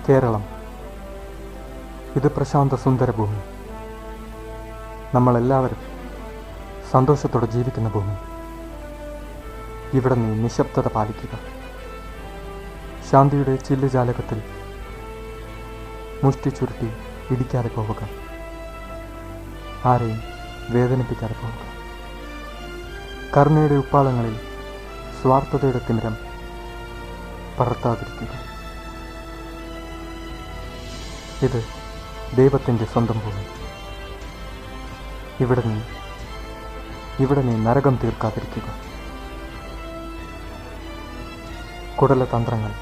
കേരളം, ഇത് പ്രശാന്ത സുന്ദര ഭൂമി. നമ്മളെല്ലാവരും സന്തോഷത്തോടെ ജീവിക്കുന്ന ഭൂമി. ഇവിടെ നീ നിശബ്ദത പാലിക്കുക. ശാന്തിയുടെ ചില്ലുജാലകത്തിൽ മുഷ്ടി ചുരുട്ടി ഇടിക്കാതെ പോവുക. ആരെയും വേദനിപ്പിക്കാതെ പോവുക. കരുണയുടെ ഉപ്പാളങ്ങളിൽ സ്വാർത്ഥതയുടെ തിമിരം പടർത്താതിരിക്കുക. ഇത് ദൈവത്തിൻ്റെ സ്വന്തം ഭൂമി. ഇവിടെ നീ നരകം തീർക്കാതിരിക്കുക. കുടലതന്ത്രങ്ങൾ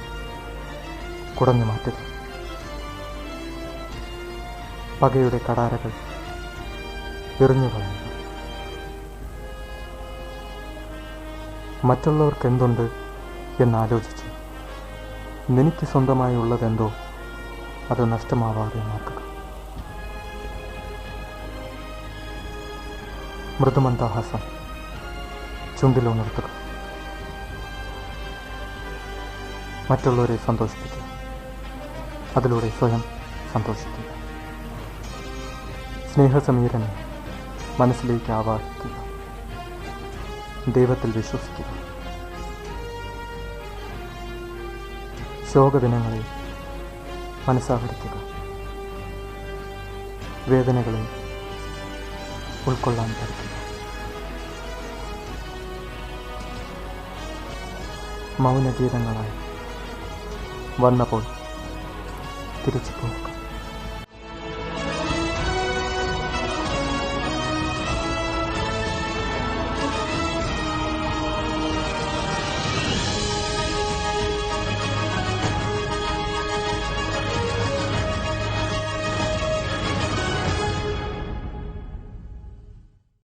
കുടഞ്ഞു മാറ്റുക. പകയുടെ കടാരകൾ എറിഞ്ഞു കളയുക. മറ്റുള്ളവർക്ക് എന്തുണ്ട് എന്നാലോചിച്ച് നിനക്ക് സ്വന്തമായി ഉള്ളതെന്തോ അത് നഷ്ടമാവാതെ നോക്കുക. മൃദുമന്ദഹാസം ചുണ്ടിലുണർത്തുക. മറ്റുള്ളവരെ സന്തോഷിപ്പിക്കുക. അതിലൂടെ സ്വയം സന്തോഷിക്കുക. സ്നേഹസമീരനെ മനസ്സിലേക്ക് ആവാഹിക്കുക. ദൈവത്തിൽ വിശ്വസിക്കുക. ശോകദിനങ്ങളെ മനസ്സാവരിക്കുക. വേദനകളെ ഉൾക്കൊള്ളാൻ പഠിക്കുക. മൗനഗീതങ്ങളായി വന്നപ്പോൾ തിരിച്ചു പോവുക.